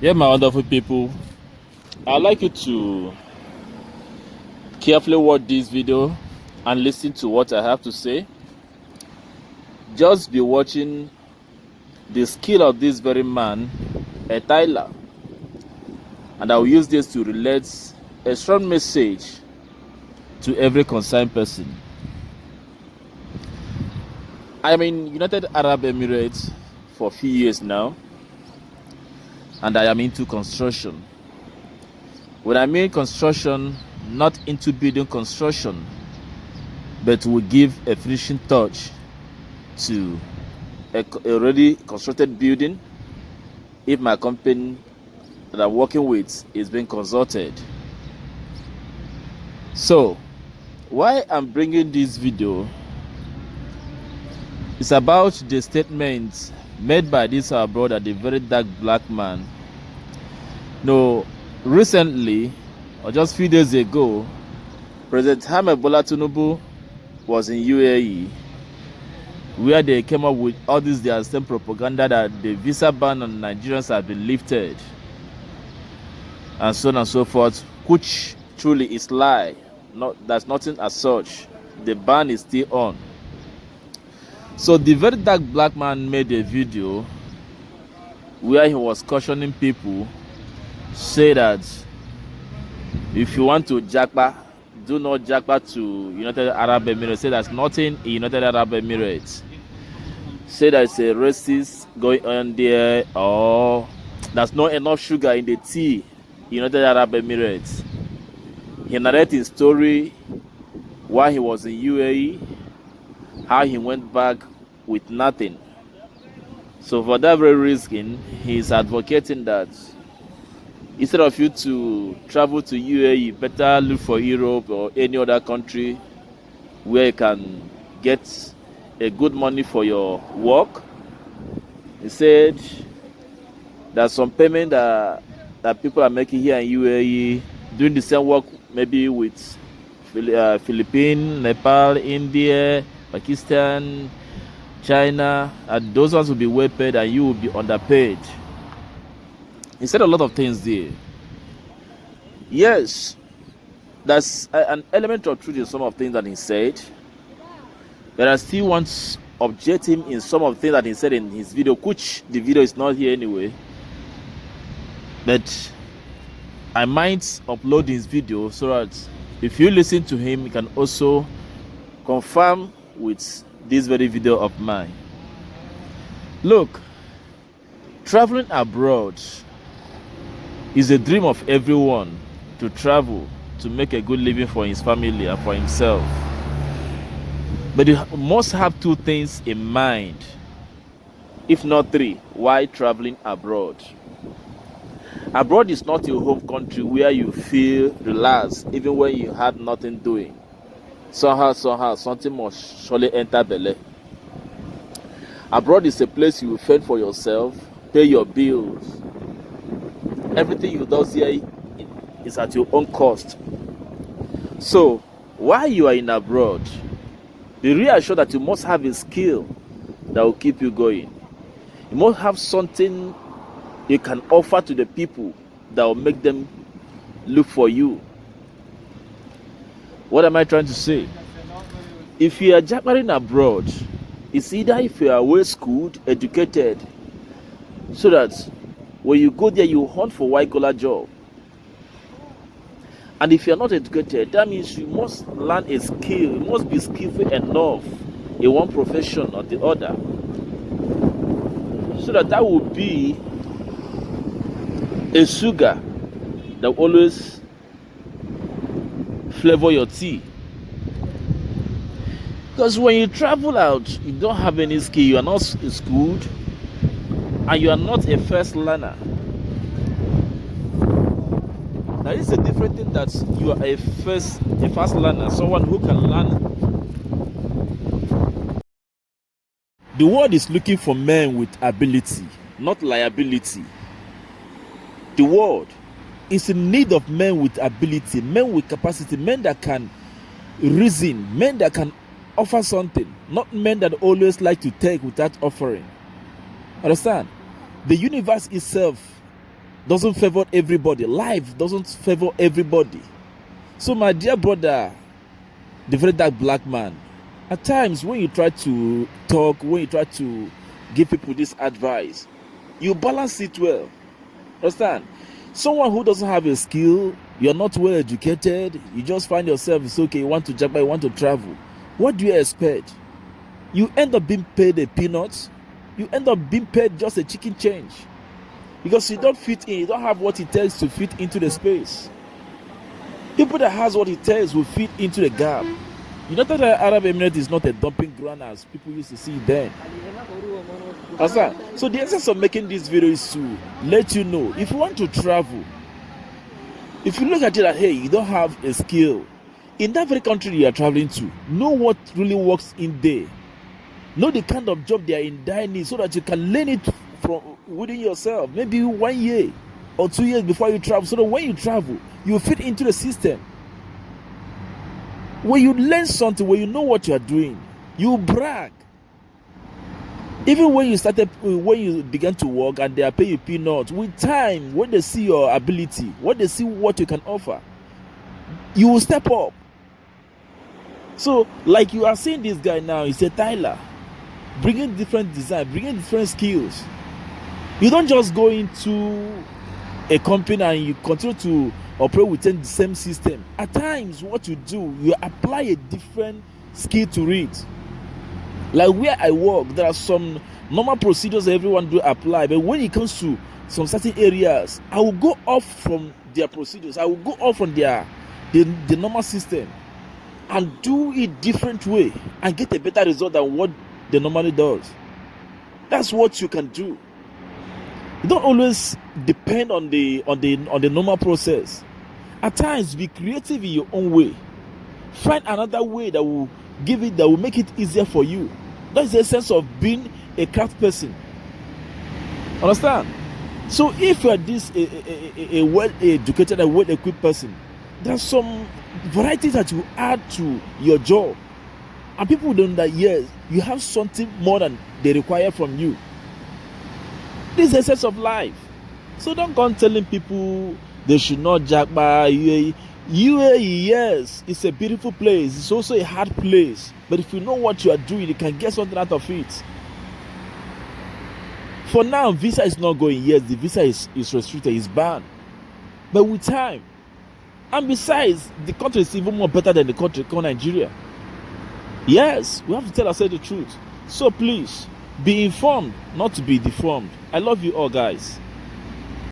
Yeah, my wonderful people, I'd like you to carefully watch this video and listen to what I have to say. Just be watching the skill of this very man, a Tyler, and I will use this to relate a strong message to every concerned person. I'm in United Arab Emirates for a few years now, and I am into construction. When I mean construction, not into building construction, but will give a finishing touch to a already constructed building if my company that I'm working with is being consulted. So why I'm bringing this video is about the statement made by this our brother, the very dark black man. No, recently, or just a few days ago, President Ahmed Bola Tinubu was in UAE, where they came up with all this their same propaganda that the visa ban on Nigerians has been lifted, and so on and so forth, which truly is lie. There's nothing as such. The ban is still on. So the very dark black man made a video where he was cautioning people, say that if you want to jackpot, do not jackpot to United Arab Emirates. Say there's nothing in United Arab Emirates. Say there's a racist going on there, or there's not enough sugar in the tea in United Arab Emirates. He narrated his story while he was in UAE, how he went back with nothing. So for that very reason, he's advocating that instead of you to travel to UAE, better look for Europe or any other country where you can get a good money for your work. He said there's some payment that people are making here in UAE doing the same work maybe with Philippines, Nepal, India, Pakistan, China, and those ones will be well paid and you will be underpaid. He said a lot of things there. Yes, that's an element of truth in some of the things that he said, but I still want to object him in some of the things that he said in his video, which the video is not here anyway, but I might upload his video so that if you listen to him, you can also confirm with this very video of mine. Look, traveling abroad is a dream of everyone, to travel to make a good living for his family and for himself. But you must have two things in mind, if not three, while traveling abroad. Abroad is not your home country where you feel relaxed even when you had nothing doing. Somehow, something must surely enter belly. Abroad is a place you will fend for yourself, pay your bills. Everything you do here is at your own cost. So while you are in abroad, be reassured that you must have a skill that will keep you going. You must have something you can offer to the people that will make them look for you. What am I trying to say? If you are jackpotting abroad, it's either if you are well schooled, educated, so that when you go there you hunt for white collar job. And if you are not educated, that means you must learn a skill. You must be skillful enough in one profession or the other, so that will be a sugar that will always flavor your tea. Because when you travel out, you don't have any skill, you are not schooled, and you are not a first learner. Now it's a different thing that you are a first learner, someone who can learn. The world is looking for men with ability, not liability. The world is in need of men with ability, men with capacity, men that can reason, men that can offer something, not men that always like to take without offering. Understand? The universe itself doesn't favor everybody. Life doesn't favor everybody. So my dear brother, the very dark black man, at times when you try to talk, when you try to give people this advice, you balance it well. Understand? Someone who doesn't have a skill, you're not well educated, you just find yourself, it's okay, you want to jump, you want to travel. What do you expect? You end up being paid a peanut. You end up being paid just a chicken change. Because you don't fit in, you don't have what it takes to fit into the space. People that has what it takes will fit into the gap. You know that the Arab Emirates is not a dumping ground as people used to see then. Understand? So the essence of making this video is to let you know, if you want to travel, if you look at it that, hey, you don't have a skill, in that very country you are traveling to, know what really works in there. Know the kind of job they are in dining so that you can learn it from within yourself. Maybe 1 year or 2 years before you travel, so that when you travel, you fit into the system. When you learn something, when you know what you are doing, you brag. Even when you began to work and they are paying you peanuts, with time, when they see your ability, when they see what you can offer, you will step up. So, like you are seeing this guy now, he's a Tyler, bringing different design, bringing different skills. You don't just go into a company and you continue to operate within the same system. At times, what you do, you apply a different skill to it. Like where I work, there are some normal procedures everyone do apply, but when it comes to some certain areas, I will go off from their procedures. I will go off from the normal system and do it different way and get a better result than what they normally does. That's what you can do. You don't always depend on the normal process. At times, be creative in your own way. Find another way that will make it easier for you. That's the essence of being a craft person. Understand? So if you are a well-educated and well-equipped person, there's some varieties that you add to your job. And people don't know that, yes, you have something more than they require from you. This is the essence of life. So don't go on telling people they should not jack by UAE. UAE, yes, it's a beautiful place. It's also a hard place. But if you know what you are doing, you can get something out of it. For now, visa is not going. Yes, the visa is restricted, it's banned. But with time, and besides, the country is even more better than the country called Nigeria. Yes, we have to tell ourselves the truth. So please, be informed, not to be deformed. I love you all, guys.